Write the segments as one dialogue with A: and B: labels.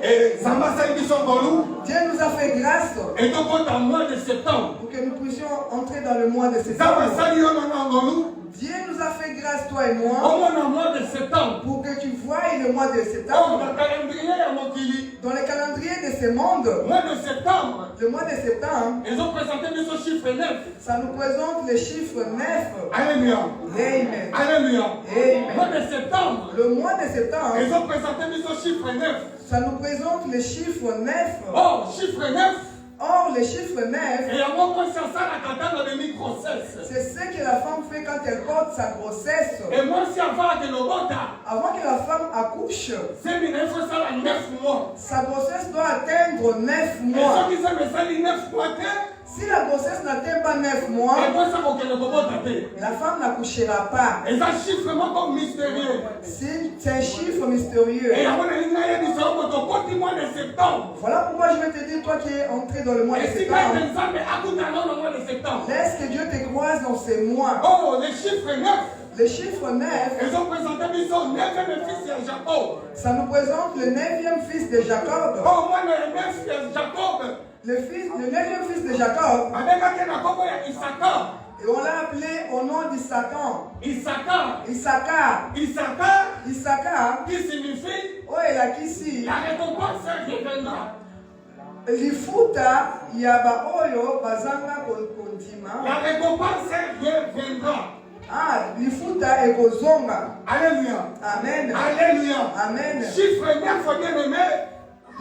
A: Et
B: Dieu nous a fait grâce
A: et donc au mois de septembre.
B: pour que nous puissions entrer dans le mois de septembre. Dieu nous a fait grâce, toi et moi,
A: Au mois de septembre.
B: pour que tu voies le mois de septembre. Dans le calendrier de ce monde,
A: Mois de septembre.
B: le mois de septembre,
A: Ils ont présenté ce chiffre 9.
B: ça nous présente le chiffre 9.
A: Alléluia.
B: Amen.
A: Alléluia.
B: Amen.
A: Mois de septembre.
B: Le mois de septembre,
A: Ils ont présenté ce chiffre 9.
B: ça nous présente le chiffre 9.
A: Oh, chiffre 9.
B: Or, le chiffre 9,
A: Et à moi, c'est ça la catane de mi-grossesse.
B: c'est ce que la femme fait quand elle porte sa grossesse.
A: Et moi, si avant de l'obota,
B: Avant que la femme accouche,
A: c'est 9 mois.
B: sa grossesse doit atteindre 9
A: Et
B: mois.
A: ceux qui savent ça, 9 mois,
B: Si la grossesse n'atteint pas 9 mois,
A: et moi, ça va que le bobota.
B: la femme n'accouchera pas.
A: Et ça chiffre comme mystérieux.
B: C'est un chiffre mystérieux.
A: Et à mon avis, il y a des gens qui mois de septembre.
B: Voilà pourquoi je vais te dire, toi qui es entré dans le mois de
A: Et si
B: septembre,
A: quelqu'un mais à tout à l'heure, le mois de septembre.
B: laisse que Dieu te croise dans ces mois.
A: Oh, les chiffres 9.
B: Le chiffre 9,
A: Ils ont présenté son 9e fils de Jacob.
B: ça nous présente le 9e fils de Jacob.
A: Oh, moi, le 9 de Jacob.
B: Le 9e fils de Jacob,
A: Avec un Issachar.
B: et on l'a appelé au nom d'Issachar.
A: Issachar.
B: Issachar.
A: Issachar.
B: Issachar,
A: Qui signifie
B: oh, il a qu'ici.
A: la récompense reviendra.
B: Lifuta yaba oyo bazanga kondima.
A: La récompense reviendra.
B: Ah, lifuta ekozonga.
A: Alléluia.
B: Amen.
A: Alléluia.
B: Amen.
A: Chiffre 9, bien aimé.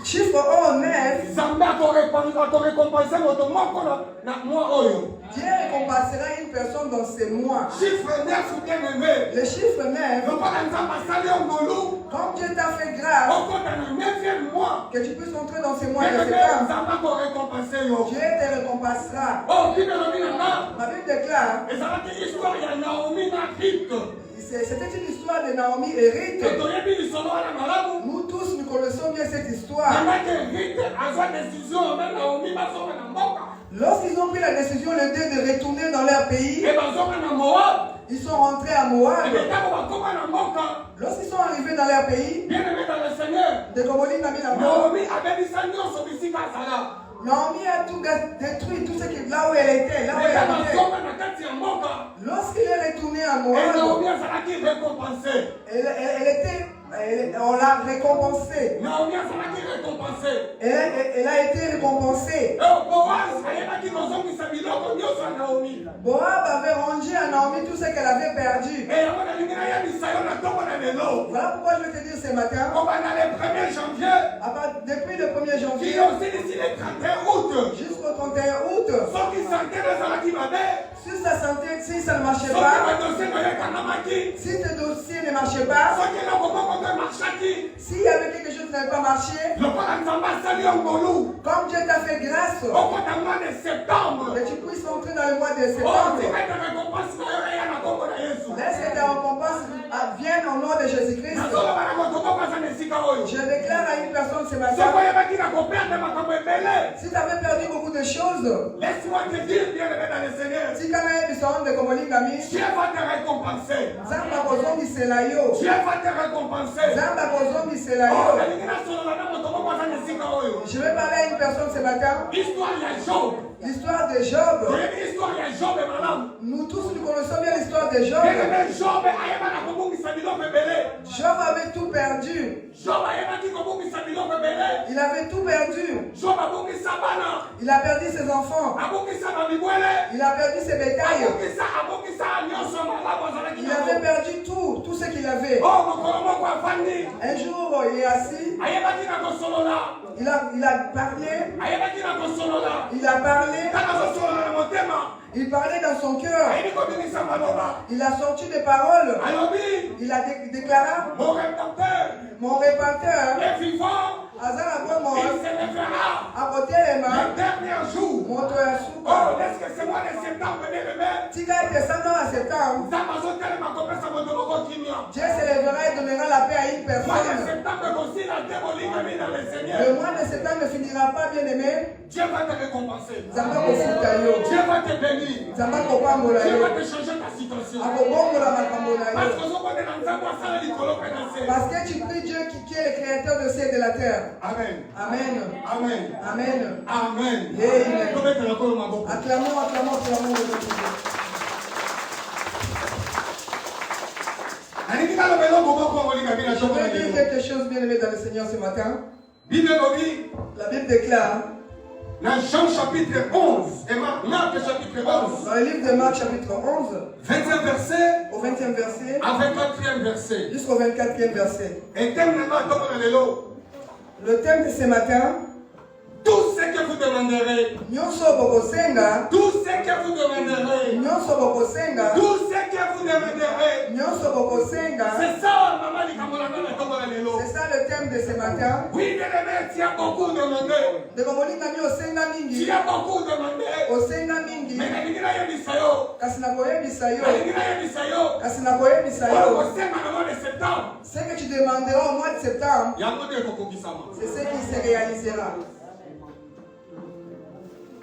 B: Chiffre 9,
A: Zambé a récompensé notre mort na moi oyo.
B: Dieu récompensera une personne dans ces mois.
A: Chiffre 9, bien aimé.
B: Le chiffre 9,
A: Le pas d'ensemble salé en golou.
B: comme Dieu t'a fait grâce,
A: Au compte dans le 9e mois.
B: que tu puisses entrer dans ces mois de
A: Bien aimé,
B: septembre,
A: Zambé a récompensé yo.
B: Dieu te récompensera.
A: Oh, qui me l'a mis là?
B: Ma Bible déclare,
A: Et ça va être l'histoire, il y a Naomi na Rite.
B: c'était une histoire de Naomi et Ruth.
A: Et tu as vu l'histoire à la malade.
B: Nous tous, nous connaissons bien cette histoire.
A: Pendant que Rite a fait décision, même Naomi va sortir dans Moab.
B: Lorsqu'ils ont pris la décision, le deux, de retourner dans leur pays,
A: Et va sortir dans Moab.
B: ils sont rentrés à Moab.
A: Et maintenant, on va comment dans Moab.
B: Lorsqu'ils sont arrivés dans leur pays,
A: Bien aimé dans le Seigneur.
B: de Komoli Namina,
A: Naomi avait dit ça, nous sommes ici à Sala.
B: Naomi a tout détruit, tout ce qui là où elle était, là où
A: Mais
B: elle
A: quand on
B: habitait.
A: tombe dans la tête, c'est Moab.
B: Lorsqu'il est retourné à
A: Et
B: Moab,
A: Naomi a ça qui récompensé.
B: on l'a récompensée.
A: Naomi a ça qui récompensé.
B: Elle a été récompensée.
A: Et Boaz, elle a dit nous sommes ici à Biloko, nous sommes à Naomi.
B: Boab avait rendu à Naomi tout ce qu'elle avait perdu.
A: Et on a dit qu'il y a des saillons à tomber dans les lots.
B: Voilà pourquoi je vais te dire ce matin,
A: On va dans le 1er janvier.
B: depuis le 1er
A: Qui
B: janvier
A: est aussi ici le 31 août.
B: jusqu'au 31 août,
A: Ceux qui sentaient les salades qui m'avaient.
B: si ça sentait, si ça ne marchait
A: Ceux qui
B: pas,
A: m'ont dossier dans les Kanamaki.
B: si tes dossiers ne marchaient pas,
A: Ceux qui n'ont pas contre Marchaki.
B: s'il y avait quelque chose qui n'avait pas marché,
A: Le Palanzamba Sali en Golou.
B: comme Dieu t'a fait grâce,
A: Au mois de septembre.
B: que tu puisses entrer dans le mois de
A: Oh,
B: septembre,
A: tu vas te récompenser. Il y a un combo de Jésus.
B: laisse que ta récompense vienne au nom de Jésus-Christ. Je déclare à une personne ce matin, si tu avais perdu beaucoup de choses,
A: laisse-moi te dire, bien-aimé dans le Seigneur,
B: si tu avais besoin de Komolingami,
A: Dieu va te récompenser.
B: Zamba kozongisela yo.
A: Dieu va te récompenser.
B: Zamba kozongisela
A: Oh,
B: yo. Je vais parler à une personne ce matin.
A: Histoire de Job.
B: L'histoire de Job.
A: L'histoire de Job, madame.
B: Nous tous nous connaissons bien l'histoire de Job.
A: Bien-aimé, Job,
B: Job avait tout perdu. Il avait tout perdu. Il a perdu ses enfants. Il a perdu ses bétails. Il avait perdu tout ce qu'il avait. Un jour, il est assis. Il a parlé. Il a parlé. Il parlait dans son cœur. Il a sorti des paroles. Il a déclaré, mon répenteur, Azar après moi, à côté les mains, montre un sou. Tika est descendant à septembre. Dieu se lèvera et donnera la paix à une personne. Le mois de septembre ne finira pas, bien aimé.
A: Dieu va te récompenser.
B: Dieu va
A: te bénir.
B: Dieu
A: va te changer ta situation.
B: Parce que tu pries Dieu qui est le créateur de ces la terre.
A: Amen.
B: Amen.
A: Amen.
B: Amen.
A: Amen.
B: Acclamons, acclamons le nom de Dieu. Je veux dire quelque chose, bien aimé dans le Seigneur ce matin. La Bible déclare
A: dans Jean chapitre 11 et Marc chapitre 11.
B: Dans le livre de Marc chapitre 11.
A: 20e verset.
B: Au 20e verset.
A: À 24e verset.
B: Jusqu'au 24e verset.
A: Et
B: le thème de ce matin.
A: Tout ce que vous demanderez.
B: Tout ce que vous demanderez.
A: Tout ce que vous demanderez. C'est ça, maman dit
B: c'est ça le thème de ce matin.
A: Oui, bien aimé, tu as beaucoup demandé. Tu as beaucoup demandé. Mais
B: ce que tu demanderas au mois de septembre, c'est ce qui se réalisera.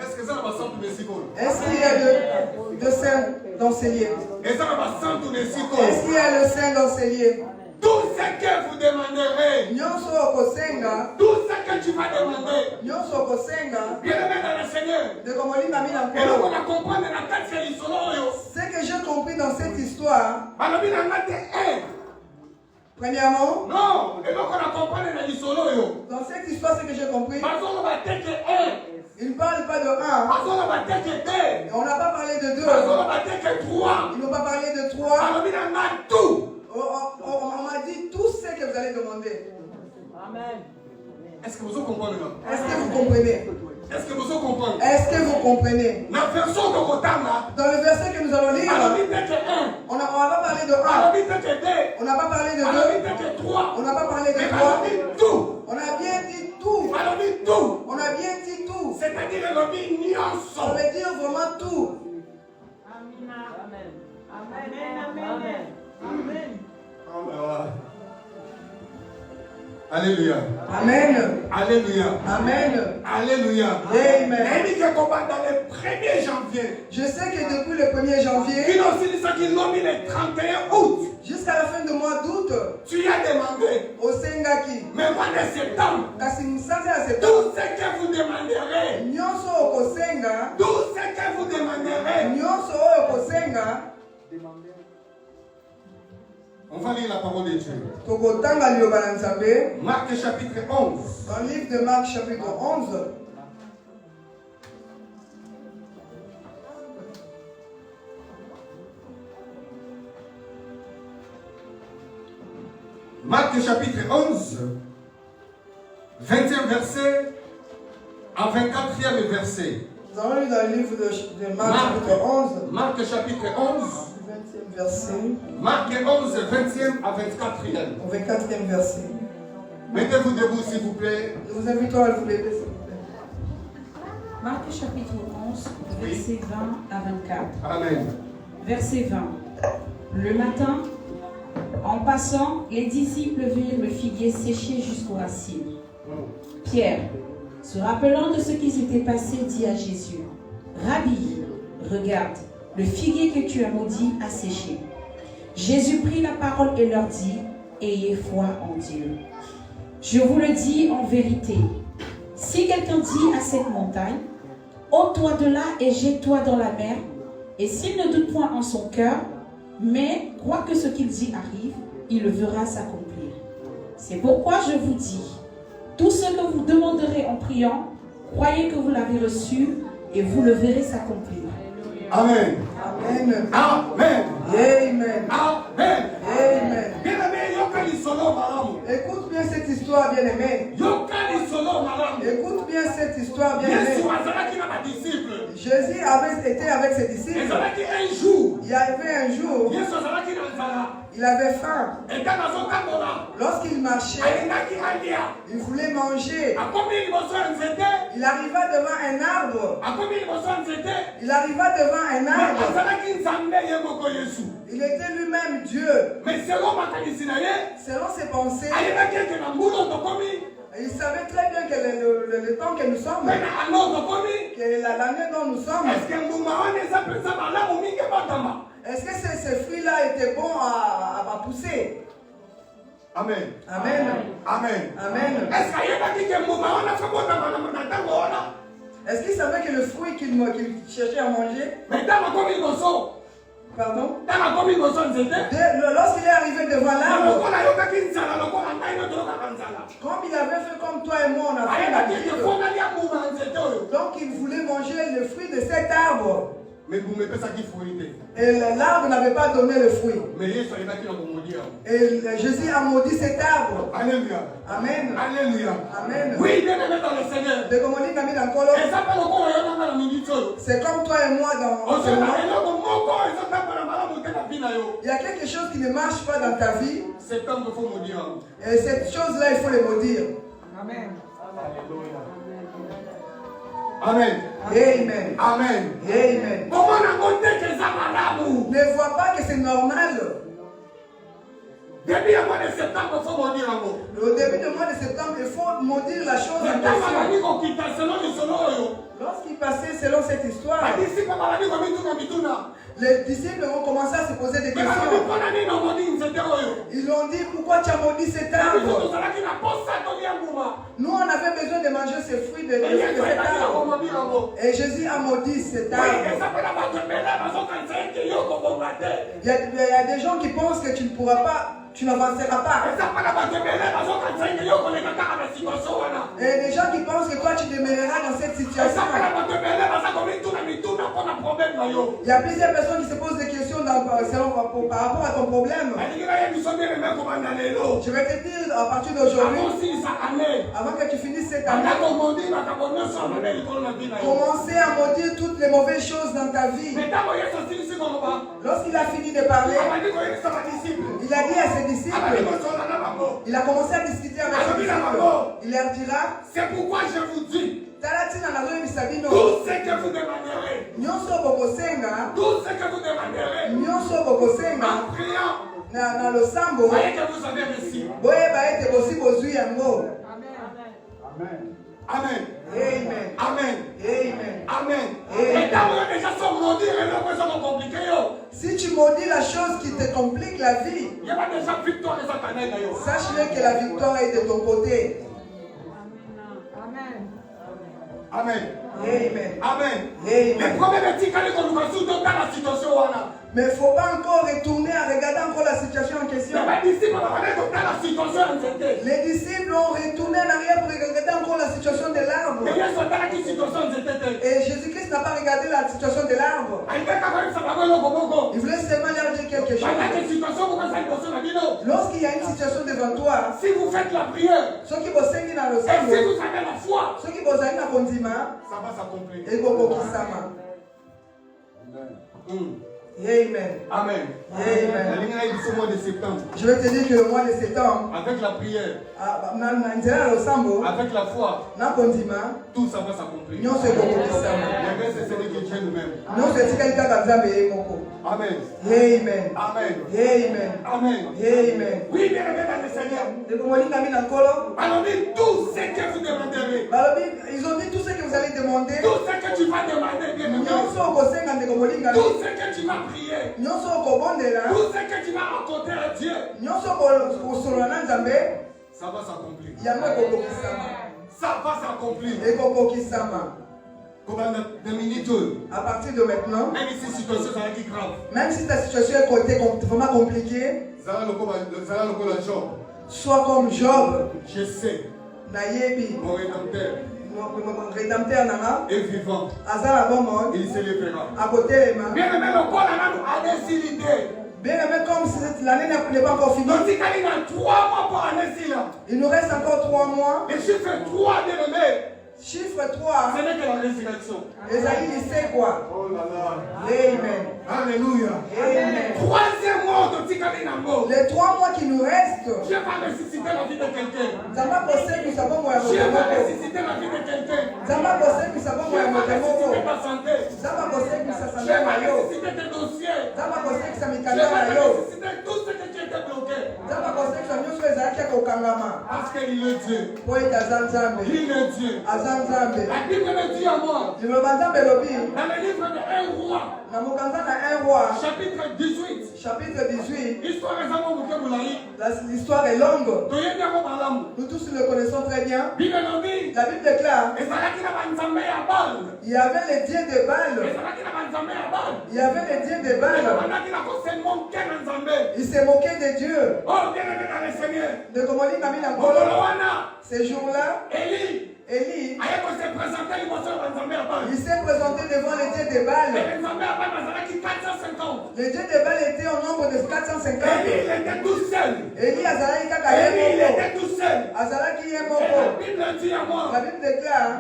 A: Est-ce que ça va sentir les cycles?
B: Est-ce qu'il y a de saints dans ces lieux?
A: Est-ce
B: qu'il y a le saint dans ces lieux?
A: Tout ce que vous demanderez, tout ce que tu vas demander, bien aimé dans le Seigneur, et on va comprendre
B: ce que j'ai compris dans cette histoire. Premièrement,
A: non, et donc on a compris
B: dans cette histoire, ce que j'ai compris, il ne parle pas de un. On n'a pas parlé de deux. Ils n'ont pas parlé de trois. On m'a dit tout ce que vous allez demander.
A: Amen. Est-ce que vous comprenez?
B: Est-ce que vous comprenez?
A: Est-ce que vous comprenez?
B: Est-ce que vous comprenez?
A: Dans
B: le verset que nous allons lire, on n'a pas parlé de un. On n'a pas parlé de deux. On n'a pas parlé de trois. On a bien dit tout. On a bien dit tout.
A: C'est-à-dire
B: ça veut dire vraiment tout.
C: Amen. Amen. Amen. Amen.
A: Alléluia.
B: Amen.
A: Alléluia.
B: Amen.
A: Alléluia.
B: Amen.
A: Dans le 1er janvier.
B: Je sais que depuis le 1er janvier,
A: le 31 août,
B: jusqu'à la fin du mois d'août,
A: tu as demandé
B: au Sengaki.
A: Mais mois de septembre,
B: tout
A: ce que vous demanderez,
B: tout ce
A: que vous demanderez, on va lire la parole de Dieu. Marc chapitre 11.
B: Dans le livre de Marc chapitre 11.
A: Marc chapitre 11, 20e verset à 24e verset.
B: Nous allons lire dans le livre de Marc chapitre 11.
A: Marc chapitre 11.
B: 20e verset.
A: Marc 11, 20e à 24e.
B: Au 24e verset.
A: Mettez-vous debout s'il vous plaît.
B: Nous vous invitons à vous lever s'il vous plaît.
C: Marc chapitre 11, verset 20 à 24.
A: Amen.
C: Verset 20. Le matin, en passant, les disciples virent le figuier séché jusqu'aux racines. Pierre, se rappelant de ce qui s'était passé, dit à Jésus, Rabbi, regarde, le figuier que tu as maudit a séché. Jésus prit la parole et leur dit, ayez foi en Dieu. Je vous le dis en vérité, si quelqu'un dit à cette montagne, ôte-toi de là et jette-toi dans la mer, et s'il ne doute point en son cœur, mais croit que ce qu'il dit arrive, il le verra s'accomplir. C'est pourquoi je vous dis, tout ce que vous demanderez en priant, croyez que vous l'avez reçu et vous le verrez s'accomplir.
A: Amen.
B: Amen.
A: Amen.
B: Amen.
A: Amen.
B: Amen.
A: Bien-aimé,
B: écoute bien cette histoire, bien-aimé. Écoute bien cette histoire, bien-aimé. Jésus avait été avec ses disciples. Il y avait un jour, il avait faim. Lorsqu'il marchait, il voulait manger. Il arriva devant un arbre. Il arriva devant un arbre. Il était lui-même Dieu.
A: Mais
B: selon ses pensées, il savait très bien que le temps que nous sommes, que l'année dont nous sommes, est-ce que ces fruits-là étaient bons à pousser? Amen.
A: Amen.
B: Amen.
A: Amen. Est-ce qu'il savait que le fruit qu'il cherchait à manger? Pardon? Lorsqu'il est arrivé devant l'arbre, comme il avait fait comme toi et moi, on a fait la vie. Donc il voulait manger le fruit de cet arbre. Et l'arbre n'avait pas donné le fruit. Et Jésus a maudit cet arbre.
B: Alléluia.
A: Amen.
B: Alléluia.
A: Amen.
B: Oui, bien aimé dans le Seigneur.
A: C'est comme toi et moi dans ce monde. Il y a quelque chose qui ne marche pas dans ta vie. Et cette chose-là, il faut le maudire.
C: Amen.
B: Amen.
A: Amen.
B: Amen.
A: Amen. Ne vois pas que c'est normal.
B: Au début du mois de septembre,
A: il faut maudire la chose en question. Lorsqu'il passait selon cette histoire, les disciples ont commencé à se poser des questions. Ils ont dit, pourquoi tu as maudit cet arbre? Nous, on avait besoin de manger ces fruits de cet arbre. Et Jésus a maudit cet arbre. Il y a des gens qui pensent que tu ne pourras pas, tu n'avanceras pas. Et des gens qui pensent que toi tu demeureras dans cette situation. Il y a plusieurs personnes qui se posent des questions par rapport à ton problème. Je vais te dire à partir d'aujourd'hui, avant que tu finisses cette année, commencez à maudire toutes les mauvaises choses dans ta vie. Lorsqu'il a fini de parler, il a dit à ses disciples, il a commencé à discuter avec ses disciples. Il leur dira,
B: c'est pourquoi je vous dis, tout ce que vous demanderez, tout ce que vous demanderez, en priant, voyez que vous avez reçu. Amen. Amen.
A: Amen.
B: Amen.
A: Amen.
B: Amen.
A: Si tu maudis la chose qui te complique la vie, sache-le que la victoire est de ton côté.
B: Amen.
A: Amen.
B: Amen.
A: Mais il ne faut pas encore retourner à regarder encore la situation en question. Les disciples ont retourné en arrière pour regarder encore la situation de l'arbre. Et Jésus-Christ n'a pas regardé la situation de l'arbre. Il voulait seulement leur dire quelque chose. Lorsqu'il y a une situation devant toi,
B: si vous faites la prière,
A: ceux qui vont s'engager dans le
B: et si vous avez la foi,
A: ceux qui vont aller dans le condiment,
B: ça va s'accomplir.
A: Et beaucoup qui s'aiment. Amen.
B: Amen.
A: Amen.
B: De septembre.
A: Je vais te dire que le mois de septembre,
B: avec la prière,
A: avec
B: la foi, tout ça va s'accomplir.
A: Le reste,
B: c'est celui qui tient nous-mêmes. Amen.
A: Amen.
B: Amen.
A: Amen.
B: Amen.
A: Amen.
B: Oui, bien aimé dans le Seigneur. Alors dit tout ce que vous demanderez.
A: Ils ont dit tout ce que vous allez demander.
B: Tout ce que tu vas demander, bien aimé. Tout ce que tu vas prier. Tout ce que tu vas rencontrer à Dieu. Ça va s'accomplir. Ça va s'accomplir.
A: À partir de maintenant,
B: même si la situation est grave,
A: même si ta situation est vraiment compliquée, sois comme Job.
B: Je sais, mon
A: rédempteur
B: est vivant. Il se lèvera. Bien aimé, le corps a décidé.
A: Bien aimé, comme si l'année n'est pas encore finie.
B: Donc, il y a 3 mois pour l'année.
A: Il nous reste encore 3 mois.
B: Le chiffre 3, bien aimé.
A: Chiffre 3.
B: Ce n'est que la résurrection.
A: Esaïe, il sait quoi?
B: Oh là là.
A: Amen.
B: Alléluia.
A: Amen.
B: 3e mois de Tikalinambo.
A: Les 3 mois qui nous restent.
B: Dieu va ressusciter la vie de quelqu'un.
A: Dieu va ressusciter la vie de quelqu'un. Dieu va ressusciter ta santé. Dieu va ressusciter tes dossiers. Dieu va ressusciter tout ce que tu étais bloqué. Dieu va ressusciter
B: Parce qu'il est Dieu. Il est Dieu. La Bible me dit à moi, dans le livre de 1 roi, chapitre 18,
A: l'histoire est longue. Nous tous le connaissons très bien. La Bible déclare il y avait les dieux de Baal. Il y avait les dieux de Baal. Il s'est moqué de Dieu. De ces jours-là, Élie, il s'est présenté devant les dieux de Baal. Les dieux de Baal étaient au nombre de 450.
B: Élie était tout seul.
A: Élie
B: était tout seul.
A: La
B: Bible dit à moi,
A: la Bible déclare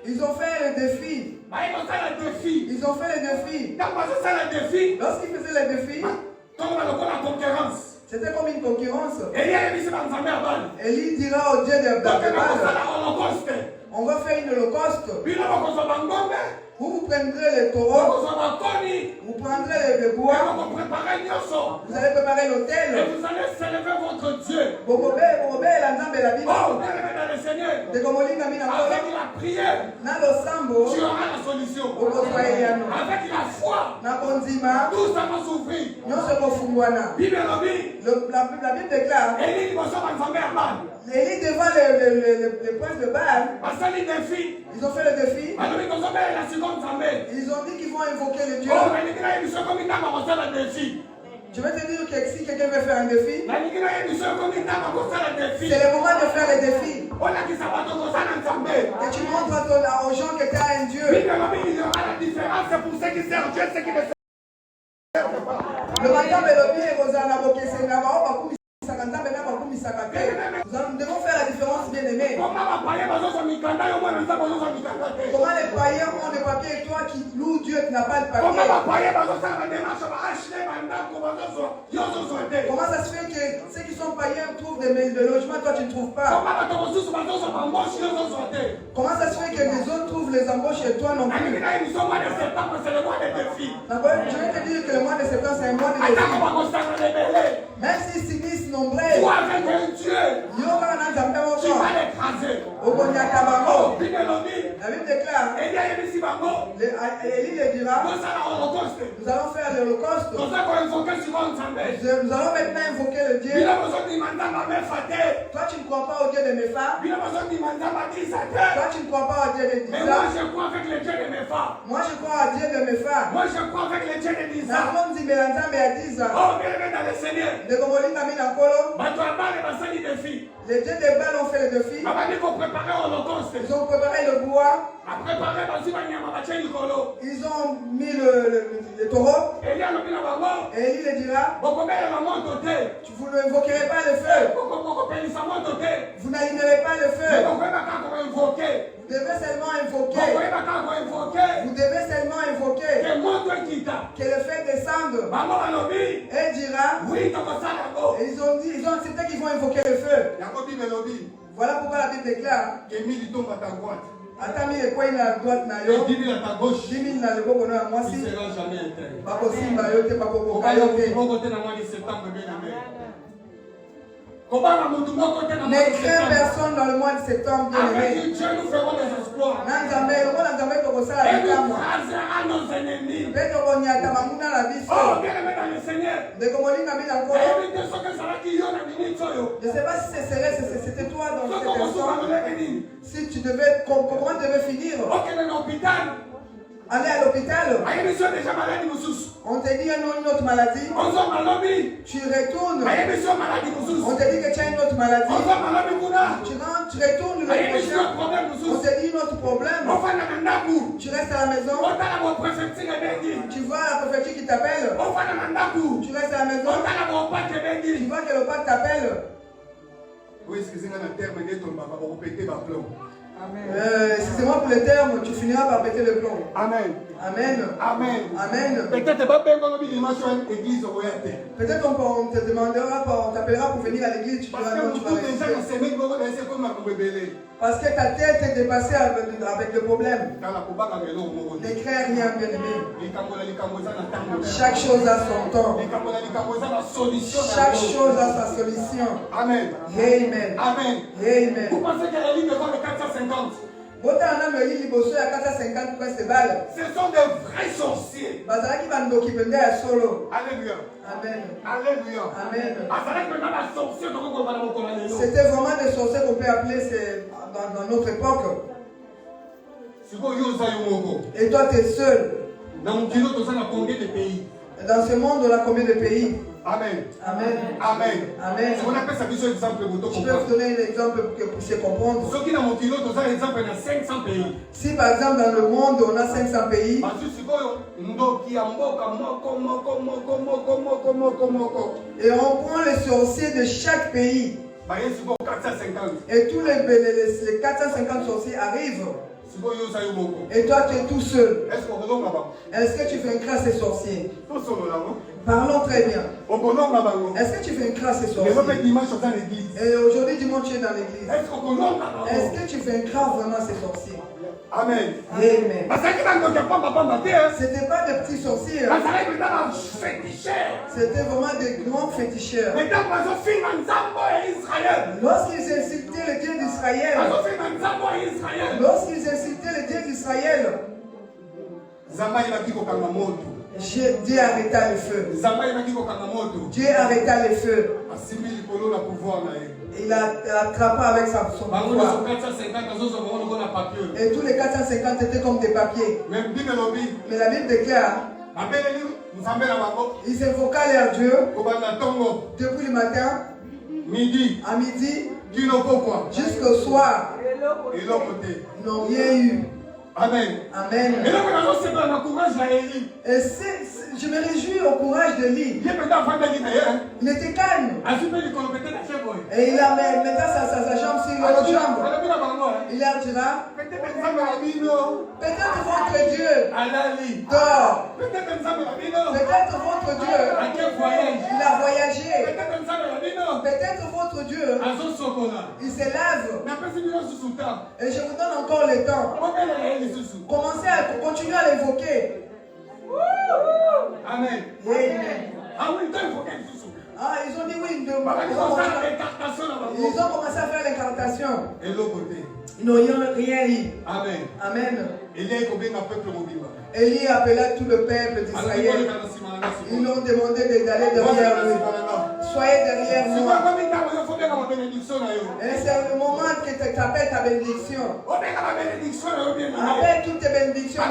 A: ils ont fait le défi. Ils ont fait le défi. Lorsqu'ils faisaient le défi, c'était comme une concurrence. Élie dira au Dieu de Baal, on va faire une holocauste. Vous prendrez les taureaux, vous prendrez le bois, vous allez préparer l'autel.
B: Et vous allez célébrer votre Dieu.
A: Oh, bien
B: avec la prière, tu auras la solution. Avec la foi, tout ça va s'ouvrir. La
A: Bible déclare Élie devant les princes de Baal, ils ont fait le défi. Ils ont dit qu'ils vont invoquer le Dieu. Je vais te dire que si quelqu'un veut faire un défi, c'est le moment de faire le défi. Et tu montres aux gens que tu as un Dieu.
B: Il y aura la différence pour ceux qui servent Dieu, ceux qui ne servent pas.
A: Le matin, nous devons faire la différence, bien aimé. Comment les païens ont le papier et toi qui loue Dieu, tu n'as pas le papier? Comment ça se fait que ceux qui sont païens trouvent des logements, toi tu ne trouves pas? Comment ça se fait que les autres trouvent les embauches et toi non plus? Je vais te dire que le mois de septembre c'est un mois de défi. Même s'ils s'unissent nombreux,
B: avec un Dieu qui va l'écraser.
A: La Bible déclare, Élie le dira, nous allons faire l'holocauste. Nous allons maintenant invoquer le Dieu. Toi tu ne crois pas au Dieu de Mepha. Toi tu ne crois pas au Dieu de Disa.
B: Moi je crois avec le Dieu de Mepha.
A: Moi je crois au Dieu de Mepha.
B: Moi je crois avec le Dieu de Disa.
A: Oh,
B: bien aimé dans le Seigneur.
A: Les dieux de Baal ont fait le défi. Ils ont préparé le bois. Ils ont mis le taureau. Et Élie le dira, vous n'invoquerez pas le feu. Vous n'allumerez pas le feu. Vous devez seulement invoquer. Vous devez seulement invoquer. Que le feu descende. Et dira, et ils ont accepté qu'ils vont invoquer le feu. Voilà pourquoi la Bible déclare Atami et quoi il a à droite na yo, 10 000 à ta gauche, 10 000 na le boko na moi si, il sera jamais éteint. Pas possible, ba yo te pas boko ka yo te. Ne crains personne dans le mois de septembre, bien aimé.
B: Avec Dieu, nous ferons des exploits. Et oh, bien aimé dans le Seigneur.
A: Je ne sais pas si c'était toi dans cette personne. Si tu devais, comment tu devais finir? Aller à l'hôpital. On te dit une autre maladie. Tu retournes. On te dit que tu as une autre maladie. Tu rentres, tu retournes le prochain. On te dit un autre problème. Tu restes à la maison. Tu vois la préfecture qui t'appelle. Tu restes à la maison. Tu vois que le père t'appelle.
B: Oui, excusez-moi le terme d'être pour péter ma plomb.
A: Excusez-moi pour le terme, tu finiras par péter le plomb.
B: Amen.
A: Amen.
B: Amen.
A: Amen.
B: Peut-être pas bien comme une église royale.
A: Peut-être on te demandera, on t'appellera pour venir à l'église. Tu
B: parce que beaucoup de gens se mettent comme
A: Parce que ta tête est dépassée avec le problème. Ne crée rien, bien-aimé. Chaque chose a son temps. Chaque chose a sa solution.
B: Amen.
A: Amen.
B: Amen.
A: Amen.
B: Vous pensez qu'elle a dit devant les 450?
A: Ce
B: sont des vrais sorciers. Alléluia.
A: Amen.
B: Alléluia.
A: Amen.
B: Amen.
A: C'était vraiment des sorciers qu'on peut appeler dans notre époque. Et toi, tu es seul.
B: Dans combien de pays?
A: Dans ce monde, on a combien de pays?
B: Amen.
A: Amen.
B: Amen.
A: Amen.
B: On appelle ça vision exemple.
A: Je peux vous donner un exemple pour que vous puissiez comprendre. Si par exemple dans le monde on a 500 pays, et on prend les sorciers de chaque pays, et tous les 450 sorciers arrivent, et toi tu es tout seul, est-ce que tu fais un crasse à ces sorciers? Parlons très bien. Est-ce que tu fais un crasse à ces sorciers? Et aujourd'hui dimanche tu es dans l'église. Est-ce que tu fais un crasse vraiment à ces sorciers?
B: Amen.
A: Amen. C'était pas des petits sorciers. C'était vraiment des grands féticheurs. Lorsqu'ils insultaient le Dieu d'Israël, Dieu arrêta le feu. Dieu arrêta le feu. Il attrapa avec son pouvoir. Et tous les 450 étaient comme des papiers. Mais la Bible déclare, ils invoquaient leur Dieu depuis le matin à midi jusqu'au soir. Ils n'ont rien eu.
B: Amen.
A: Amen. Et je me réjouis au courage de Lee. Il était calme. Et il a mis sa jambe sur l'autre jambe. Il leur dira, peut-être votre Dieu dort. Peut-être votre Dieu il a voyagé. Peut-être votre Dieu il s'élève. Et je vous donne encore le temps. Continuez à l'évoquer.
B: Amen.
A: Ah, ils ont dit oui. Ils ont commencé à faire l'incantation.
B: Et l'autre côté.
A: Ils n'ont rien eu.
B: Amen.
A: Amen.
B: Élie
A: appela tout le peuple d'Israël. Ils l'ont demandé d'aller derrière lui. Soyez derrière nous. Et c'est le moment que tu appelles ta bénédiction. Appelle toutes tes bénédictions.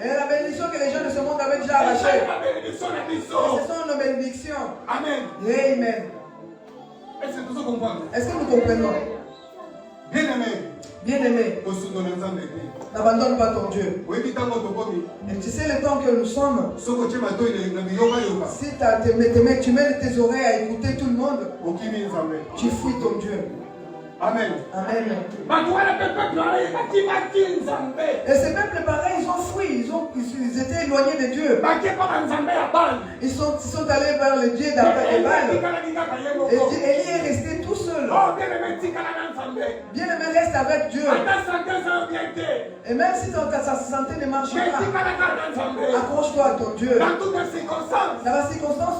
A: Et la bénédiction que les gens de ce monde avaient déjà arrachée. Et ce sont nos bénédictions.
B: Amen.
A: Amen. Est-ce que nous comprenons?
B: Bien-aimé.
A: Bien-aimé. N'abandonne pas ton Dieu. Et tu sais le temps que nous sommes. Si tu mets tes oreilles à écouter tout le monde, tu fuis ton Dieu.
B: Amen.
A: Amen. Et ces peuples pareils, ils ont fui, ils étaient éloignés de Dieu. Ils sont allés vers le Dieu d'Abal. Et Élie est resté tout seul. Bien-aimé, reste avec Dieu. Et même si ta santé ne marche pas, accroche-toi à ton Dieu. Dans la circonstance,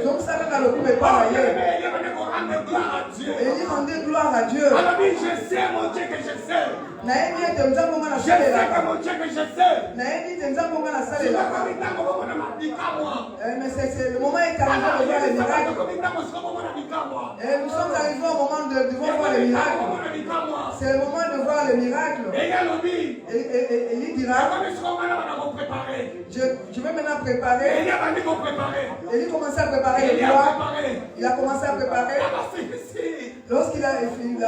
A: donc ça ne le coupe pas ailleurs. Élie rendait gloire à Dieu.
B: Je sais mon Dieu que je sais. Je sais que mon Dieu que je sais.
A: Mais c'est le moment est arrivé de voir les miracles. Et nous sommes arrivés au moment de voir les miracles. C'est le moment de voir les miracles. Et Élie dira, je vais maintenant préparer. Élie commençait à préparer le bois. Il a commencé à préparer. Lorsqu'il a fini, il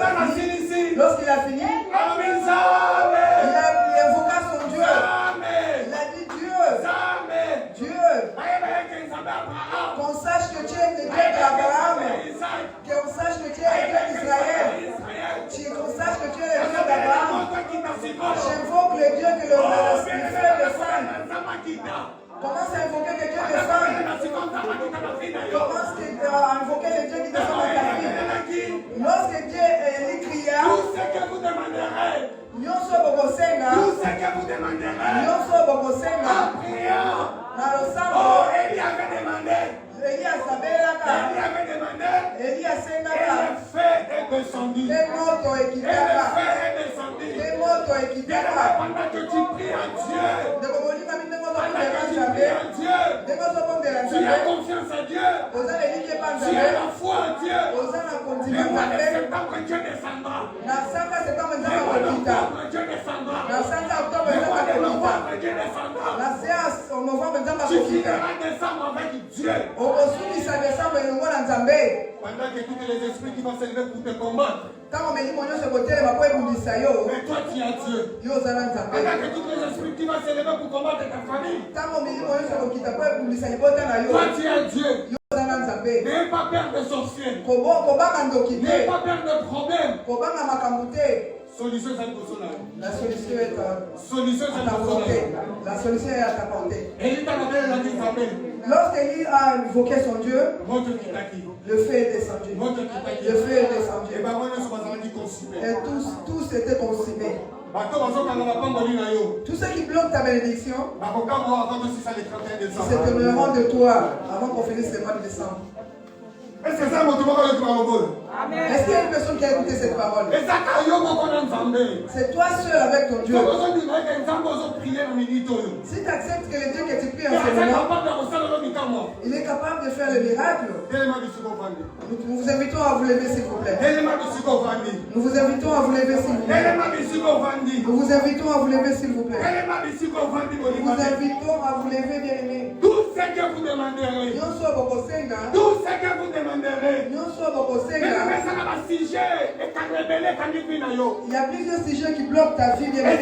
A: invoqua son Dieu. Il a dit Dieu, qu'on sache que tu es le Dieu d'Abraham, qu'on sache que tu es le Dieu d'Israël, qu'on sache que tu es le Dieu d'Abraham. J'invoque le Dieu que le frère descend. Commence à invoquer que Dieu descend. Commence à invoquer le Dieu qui descend dans ta vie.
B: demanderai.
A: En
B: priant. Oh, Élie avait demandé. Élie avait demandé. Et le feu est descendu. Et le feu est descendu. Bien, pendant que tu pries en Dieu, tu as confiance en Dieu, tu as la foi en Dieu. Le mois de septembre, Dieu descendra. Le mois d'octobre, Dieu descendra. Le mois de novembre, Dieu descendra. Tu finiras décembre avec Dieu. Pendant que tous les esprits qui vont s'élever pour te combattre. Mais toi tu as Dieu. Pendant que tous les esprits qui vont s'élever pour combattre ta famille. Toi tu as Dieu. N'ayez pas peur de sorciers. N'ayez pas peur de problèmes. Solution
A: la solution est à portée. La solution est à ta portée. Lorsqu'Élie a invoqué son Dieu, le feu est descendu. Le feu est descendu. Et tous étaient consumés. Tous ceux qui bloquent ta bénédiction, ils s'étonneront de toi avant qu'on finisse le mois de décembre.
B: Est-ce que ça
A: Amen. Est-ce qu'il y a une personne qui a écouté cette parole? C'est toi seul avec ton Dieu. Si tu acceptes que le Dieu que tu pries en ce moment, il est capable de faire le miracle. Nous vous invitons à vous lever s'il vous plaît. Nous vous invitons à vous lever s'il vous plaît. Nous vous invitons à vous lever s'il vous plaît. Nous vous invitons à vous lever, bien aimés.
B: Tout ce que vous demanderez. Tout ce que vous demanderez.
A: Il y a plusieurs sujets qui bloquent ta vie, bien aimé.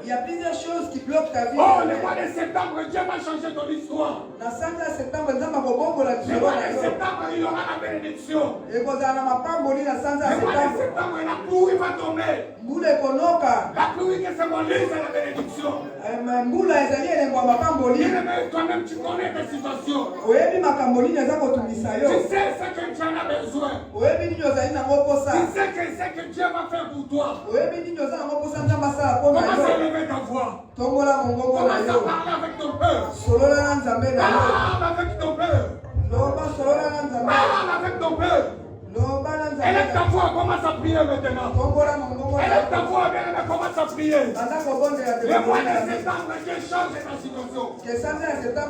A: Il y a plusieurs choses qui bloquent ta vie.
B: Oh, le mois de septembre, Dieu va changer ton histoire. Le mois de septembre, il y aura la bénédiction. Le mois de septembre, la pluie va tomber. La pluie qui symbolise la bénédiction. Toi-même, tu connais ta situation. Tu sais ce que tu en as besoin. Tu sais que Dieu va faire pour toi. Commence à lever ta voix. Commence à parler avec ton peur. Parle avec ton peur. Parle avec ton peur. Élève ta voix, commence à prier maintenant. Élève ta voix, bien, commence à prier. Le mois de septembre, Dieu change ta situation. Le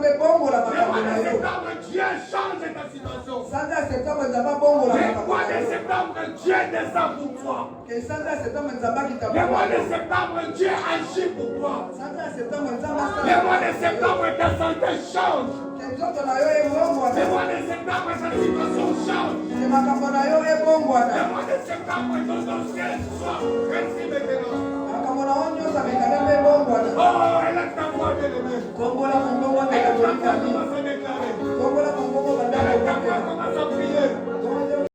B: mois de septembre, Dieu change ta situation. Le mois de septembre, Dieu descend pour toi. Le mois de septembre, Dieu agit pour toi. Le mois de septembre, ta santé change. Le mois de septembre, ta situation change. Le mois de septembre, ton dossier soit précis maintenant. Oh, élève ta voix, bien-aimé. Élève ta voix, commence à